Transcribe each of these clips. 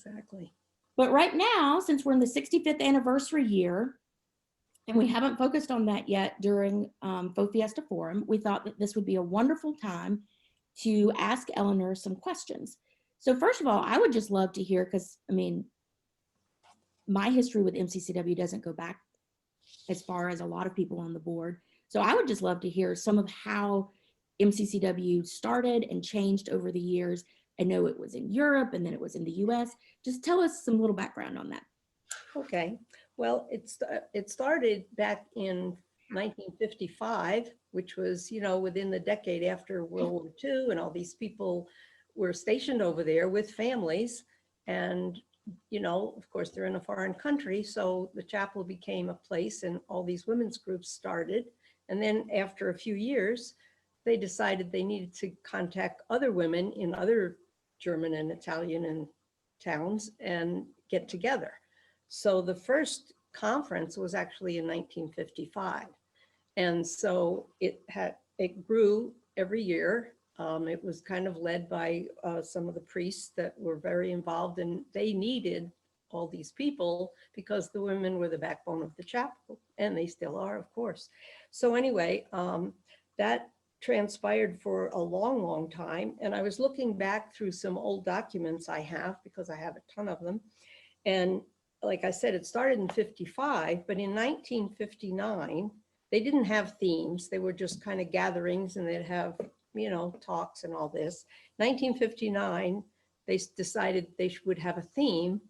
Exactly. But right now, since we're in the 65th anniversary year, and we haven't focused on that yet during Faux Fiesta Forum, we thought that this would be a wonderful time to ask Eleanor some questions. So first of all, I would just love to hear, because I mean, my history with MCCW doesn't go back as far as a lot of people on the board. So I would just love to hear some of how MCCW started and changed over the years. I know it was in Europe and then it was in the US. Just tell us some little background on that. Okay. Well, it started back in 1955, which was, you know, within the decade after World War II, and all these people were stationed over there with families. And, you know, of course, they're in a foreign country. So the chapel became a place and all these women's groups started. And then after a few years, they decided they needed to contact other women in other German and Italian and towns and get together. So the first conference was actually in 1955. And so it grew every year. It was kind of led by some of the priests that were very involved, and they needed all these people because the women were the backbone of the chapel, and they still are, of course. So anyway, that transpired for a long, long time. And I was looking back through some old documents I have, because I have a ton of them. And like I said, it started in 55, but in 1959, they didn't have themes. They were just kind of gatherings, and they'd have, you know, talks and all this. 1959, they decided they would have a theme,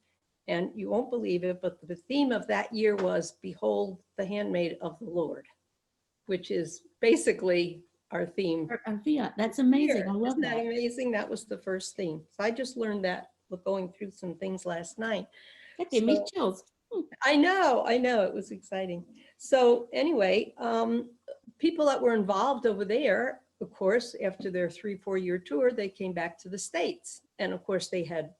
and you won't believe it, but the theme of that year was "Behold the Handmaid of the Lord," which is basically our theme. Yeah, that's amazing. I love Isn't that. that amazing? That was the first theme. So I just learned that going through some things last night. That gave me chills. I know, it was exciting. So anyway, people that were involved over there, of course, after their 3-4 year tour, they came back to the States. And of course they had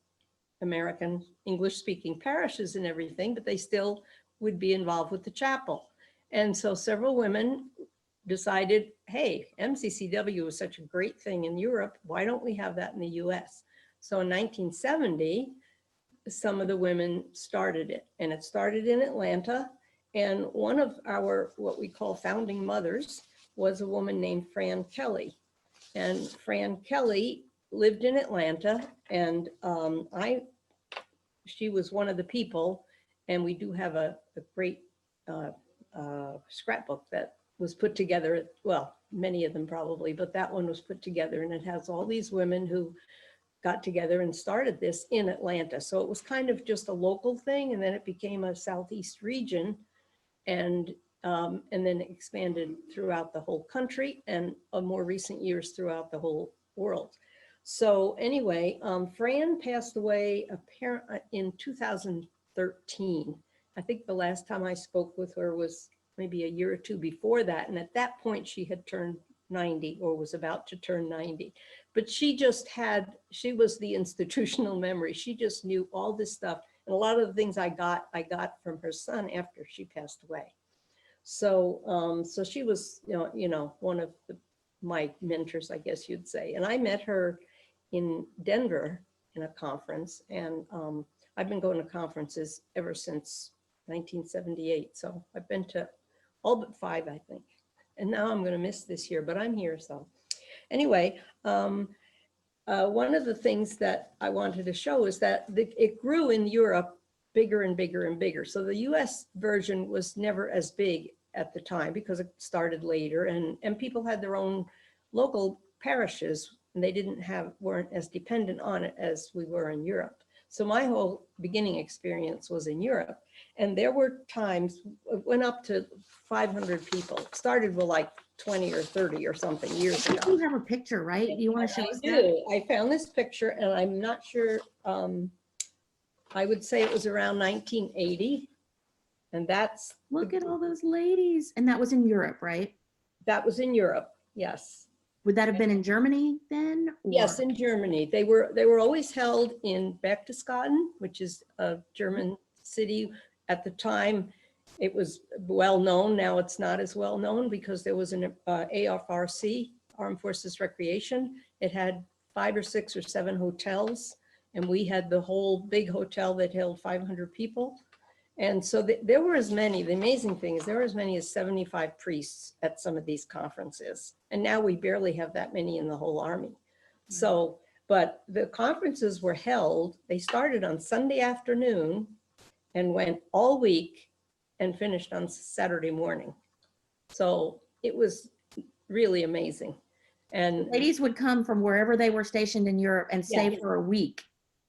American English speaking parishes and everything, but they still would be involved with the chapel. And so several women decided, hey, MCCW is such a great thing in Europe. Why don't we have that in the US? So in 1970, some of the women started it, and it started in Atlanta. And one of our, what we call founding mothers, was a woman named Fran Kelly. And Fran Kelly lived in Atlanta, and she was one of the people, and we do have a great scrapbook that was put together, well, many of them probably, but that one was put together, and it has all these women who got together and started this in Atlanta. So it was kind of just a local thing, and then it became a Southeast region, and then it expanded throughout the whole country, and in more recent years throughout the whole world. So anyway, Fran passed away apparently in 2013. I think the last time I spoke with her was maybe a year or two before that, and at that point she had turned 90, or was about to turn 90. But she was the institutional memory. She just knew all this stuff. And a lot of the things I got from her son after she passed away. So, so she was, you know, one of my mentors, I guess you'd say. And I met her in Denver in a conference. And I've been going to conferences ever since 1978. So I've been to all but 5, I think. And now I'm going to miss this year, but I'm here. So anyway, one of the things that I wanted to show is that it grew in Europe bigger and bigger and bigger. So the US version was never as big at the time because it started later, and people had their own local parishes, and they weren't as dependent on it as we were in Europe. So my whole beginning experience was in Europe. And there were times, it went up to 500 people. It started with like 20 or 30 or something years ago. You have a picture, right? You want to show us that? I do. I found this picture, and I'm not sure, I would say it was around 1980. And that's... Look at all those ladies. And that was in Europe, right? That was in Europe, yes. Would that have been in Germany then? Or? Yes, in Germany. They were always held in Berchtesgaden, which is a German city. At the time, it was well known. Now it's not as well known because there was an AFRC, Armed Forces Recreation. It had 5 or 6 or 7 hotels and we had the whole big hotel that held 500 people. And so there were as many, the amazing thing is there were as many as 75 priests at some of these conferences. And now we barely have that many in the whole army. So, but the conferences were held, they started on Sunday afternoon and went all week and finished on Saturday morning. So it was really amazing. And Ladies would come from wherever they were stationed in Europe and stay for a week.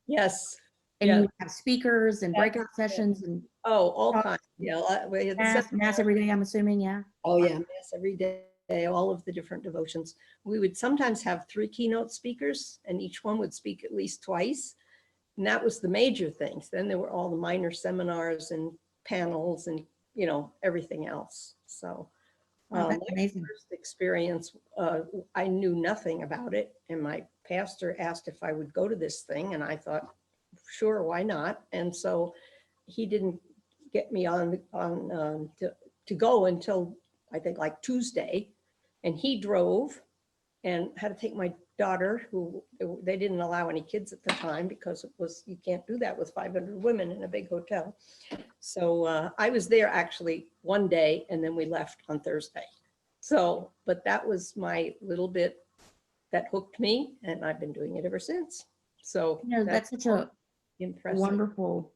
yes. And Yeah. you would have speakers and breakout sessions and all kinds. Yeah, we had mass every day, I'm assuming, yeah. Oh yeah, mass every day, all of the different devotions. We would sometimes have 3 keynote speakers and each one would speak at least twice. And that was the major things. Then there were all the minor seminars and panels and, you know, everything else. So That's my amazing. first experience, I knew nothing about it. And my pastor asked if I would go to this thing. And I thought, sure, why not? And so he didn't get me on to go until I think like Tuesday. And he drove and had to take my daughter, who they didn't allow any kids at the time because it was, you can't do that with 500 women in a big hotel. So I was there actually one day and then we left on Thursday. So, but that was my little bit that hooked me and I've been doing it ever since. So You know, that's such a impressive. wonderful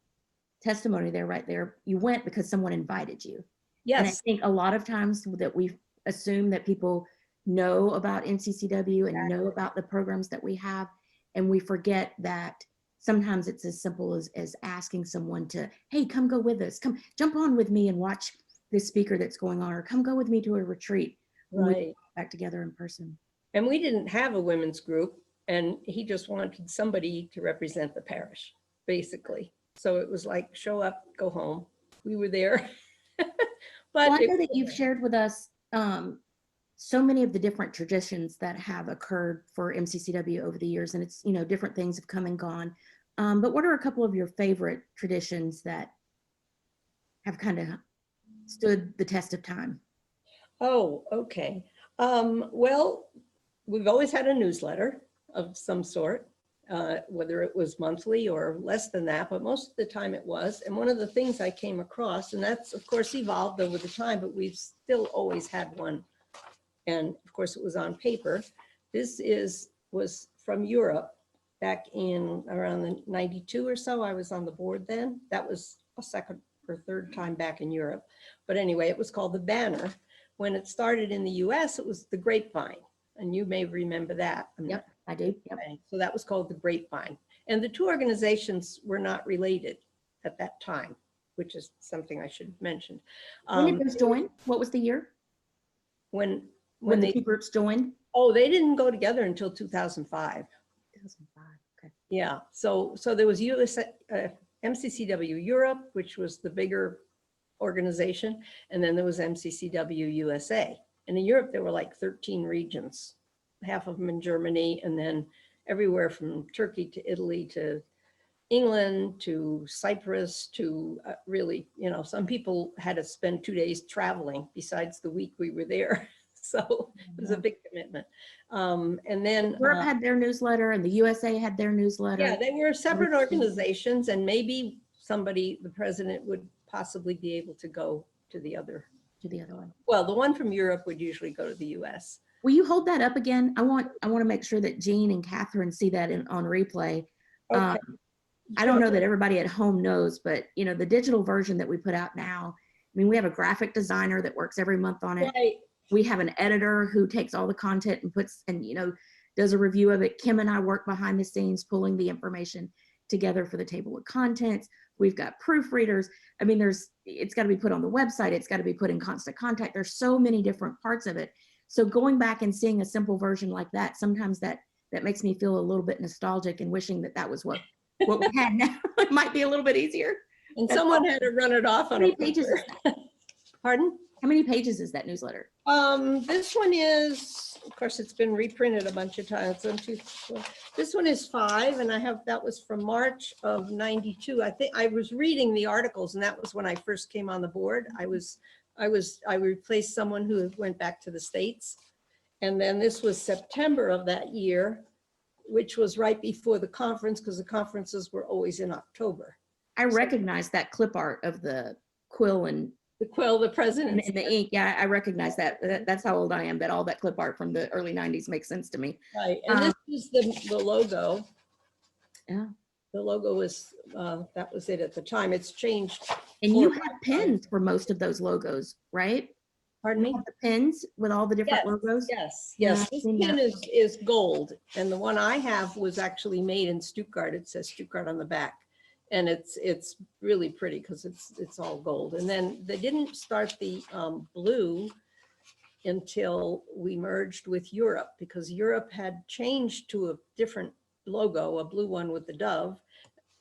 testimony there, right there. You went because someone invited you. Yes. And I think a lot of times that we assume that people know about MCCW and know about the programs that we have, and we forget that sometimes it's as simple as asking someone to, hey, come go with us, come jump on with me and watch this speaker that's going on, or come go with me to a retreat when we get back together in person. And we didn't have a women's group, and he just wanted somebody to represent the parish, basically. So it was like, show up, go home. We were there. But well, I know that you've shared with us so many of the different traditions that have occurred for MCCW over the years, and it's, you know, different things have come and gone. But what are a couple of your favorite traditions that have kind of stood the test of time? Oh, okay. Well, we've always had a newsletter of some sort, whether it was monthly or less than that, but most of the time it was. And one of the things I came across, and that's of course evolved over the time, but we've still always had one. And of course it was on paper. This was from Europe back in around the 92 or so. I was on the board then. That was a second or third time back in Europe. But anyway, it was called the Banner. When it started in the US, it was the Grapevine. And you may remember that. Yep, I do. Yep. So that was called the Grapevine. And the two organizations were not related at that time, which is something I should have mentioned. When did those join? What was the year? When the two groups joined? Oh, they didn't go together until 2005. 2005, okay. Yeah, so there was MCCW Europe, which was the bigger organization, and then there was MCCW USA. And in Europe, there were like 13 regions, half of them in Germany, and then everywhere from Turkey to Italy to England to Cyprus to really, you know, some people had to spend 2 days traveling besides the week we were there. So it was a big commitment. And then Europe had their newsletter and the USA had their newsletter. yeah, they were separate organizations, and maybe somebody, the president, would possibly be able to go to the other one. Well, the one from Europe would usually go to the US. Will you hold that up again? I want to make sure that Jean and Catherine see that on replay. Okay. I don't know that everybody at home knows, but you know, the digital version that we put out now, I mean, we have a graphic designer that works every month on it. Right. We have an editor who takes all the content and puts, and you know, does a review of it. Kim and I work behind the scenes, pulling the information together for the table of contents. We've got proofreaders. I mean, it's got to be put on the website. It's got to be put in constant contact. There's so many different parts of it. So going back and seeing a simple version like that, sometimes that makes me feel a little bit nostalgic and wishing that was what we had now. It might be a little bit easier. And someone had to run it off on a pages. Pardon? How many pages is that newsletter? This one is, of course, it's been reprinted a bunch of times. This one is 5, and that was from March of 92. I think I was reading the articles, and that was when I first came on the board. I replaced someone who went back to the States. And then this was September of that year. which was right before the conference because the conferences were always in October. I recognize that clip art of the quill and The quill, the president, the ink. Yeah, I recognize that. That's how old I am, that all that clip art from the early 90s makes sense to me. right? And this is the logo. Yeah. The logo was, that was it at the time. It's changed. And you had pins for most of those logos, right? Pardon me? The pins with all the different logos. Yes, Yeah, yes. I've This seen pin that. is gold, and the one I have was actually made in Stuttgart. It says Stuttgart on the back, and it's really pretty because it's all gold. And then they didn't start the blue until we merged with Europe, because Europe had changed to a different logo, a blue one with the dove.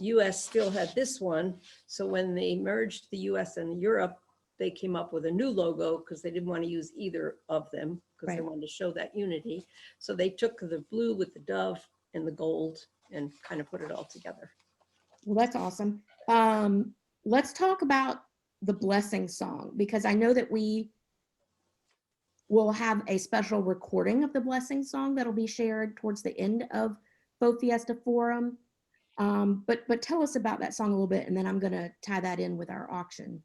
US still had this one. So when they merged the US and Europe, they came up with a new logo because they didn't want to use either of them because they Right. wanted to show that unity. So they took the blue with the dove and the gold and kind of put it all together. Well, that's awesome. Let's talk about the blessing song, because I know that we will have a special recording of the blessing song that'll be shared towards the end of Faux Fiesta Forum. But tell us about that song a little bit, and then I'm going to tie that in with our auction.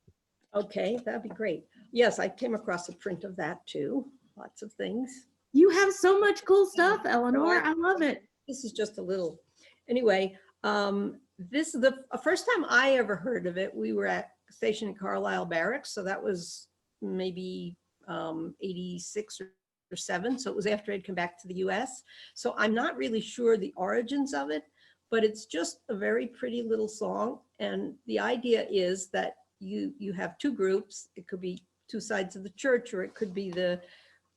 Okay, that'd be great. Yes, I came across a print of that too. Lots of things. You have so much cool stuff, Eleanor. I love it. This is just a little, anyway, this is the first time I ever heard of it. We were stationed at Carlisle Barracks. So that was maybe 86 or 7. So it was after I'd come back to the US. So I'm not really sure the origins of it, but it's just a very pretty little song. And the idea is that you have two groups. It could be two sides of the church, or it could be the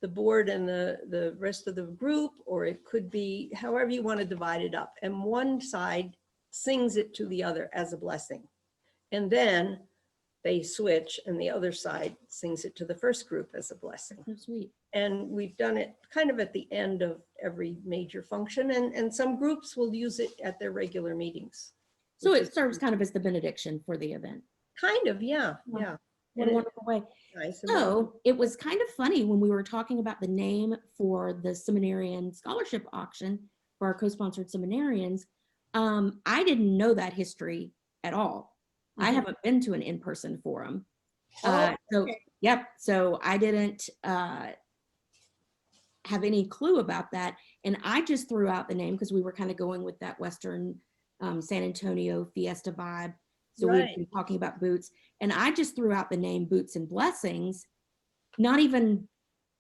board and the rest of the group, or it could be however you want to divide it up. And one side sings it to the other as a blessing. And then they switch and the other side sings it to the first group as a blessing. So sweet. And we've done it kind of at the end of every major function, and some groups will use it at their regular meetings. So it serves kind of as the benediction for the event. Kind of, yeah, yeah. What a wonderful way. Nice. So it was kind of funny when we were talking about the name for the seminarian scholarship auction for our co-sponsored seminarians. I didn't know that history at all. I haven't been to an in-person forum. So yep. So I didn't have any clue about that. And I just threw out the name because we were kind of going with that Western San Antonio Fiesta vibe. So we've been talking about boots, and I just threw out the name Boots and Blessings, not even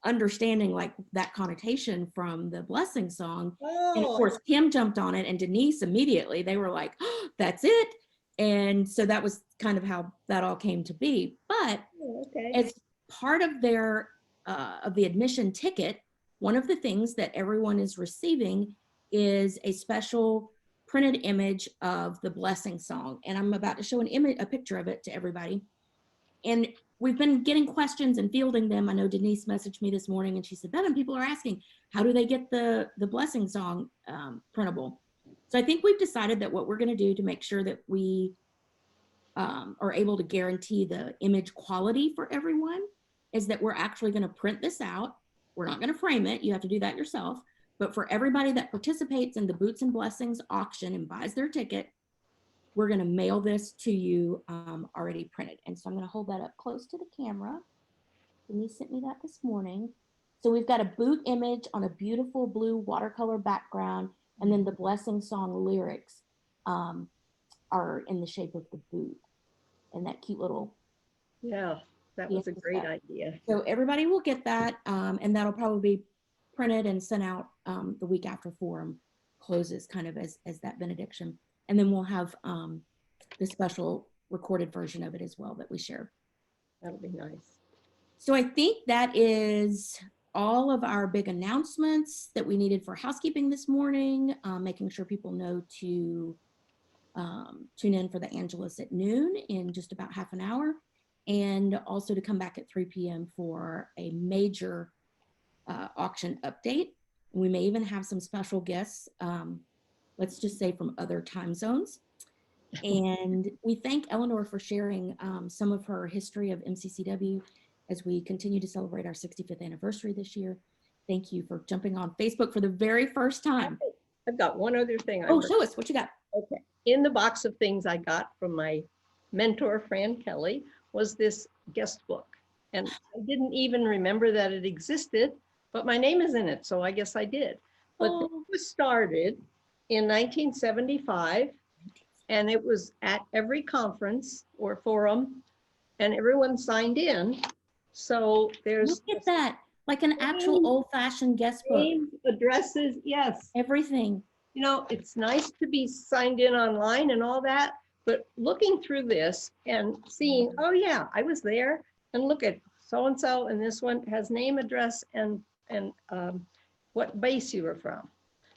understanding like that connotation from the blessing song. And of course, Kim jumped on it, and Denise immediately, they were like, oh, that's it. And so that was kind of how that all came to be. But as part of their, of the admission ticket, one of the things that everyone is receiving is a special printed image of the blessing song. And I'm about to show a picture of it to everybody. And we've been getting questions and fielding them. I know Denise messaged me this morning and she said, Bevan, people are asking, how do they get the blessing song printable? So I think we've decided that what we're gonna do to make sure that we are able to guarantee the image quality for everyone is that we're actually gonna print this out. We're not gonna frame it, you have to do that yourself. But for everybody that participates in the Boots and Blessings auction and buys their ticket, we're going to mail this to you already printed. And so I'm going to hold that up close to the camera. Denise sent me that this morning. So we've got a boot image on a beautiful blue watercolor background, and then the blessing song lyrics are in the shape of the boot and that cute little. Yeah, that was a great idea. So everybody will get that, and that'll probably be printed and sent out the week after forum closes, kind of as that benediction. And then we'll have the special recorded version of it as well that we share. That'll be nice. So I think that is all of our big announcements that we needed for housekeeping this morning, making sure people know to tune in for the Angelus at noon in just about half an hour, and also to come back at 3 p.m. for a major auction update. We may even have some special guests, let's just say from other time zones. And we thank Eleanor for sharing some of her history of MCCW as we continue to celebrate our 65th anniversary this year. Thank you for jumping on Facebook for the very first time. I've got one other thing. Oh, show us what you got. Okay. In the box of things I got from my mentor, Fran Kelly, was this guest book. And I didn't even remember that it existed, but my name is in it, so I guess I did. But Oh. it was started in 1975, and it was at every conference or forum, and everyone signed in. So there's Look at that, like an actual old-fashioned guest book. names, addresses, yes. Everything. You know, it's nice to be signed in online and all that, but looking through this and seeing, oh yeah, I was there, and look at so-and-so, and this one has name, address, and what base you were from.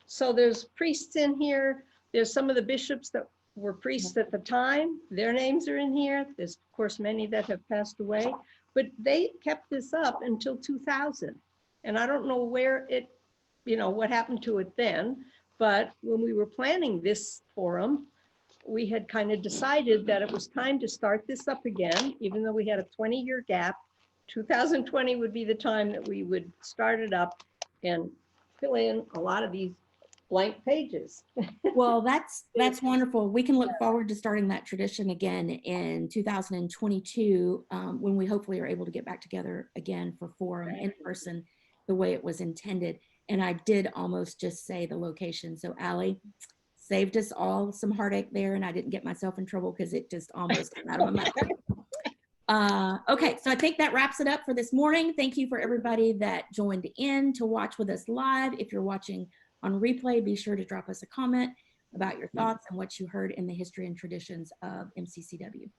So there's priests in here. There's some of the bishops that were priests at the time. Their names are in here. There's, of course, many that have passed away, but they kept this up until 2000. And I don't know where it, you know, what happened to it then. But when we were planning this forum, we had kind of decided that it was time to start this up again, even though we had a 20-year gap. 2020 would be the time that we would start it up and fill in a lot of these blank pages. Well, that's wonderful. We can look forward to starting that tradition again in 2022, when we hopefully are able to get back together again for forum in person the way it was intended. And I did almost just say the location. So Allie saved us all some heartache there, and I didn't get myself in trouble because it just almost came out of my mouth. Okay, so I think that wraps it up for this morning. Thank you for everybody that joined in to watch with us live. If you're watching on replay, be sure to drop us a comment about your thoughts and what you heard in the history and traditions of MCCW.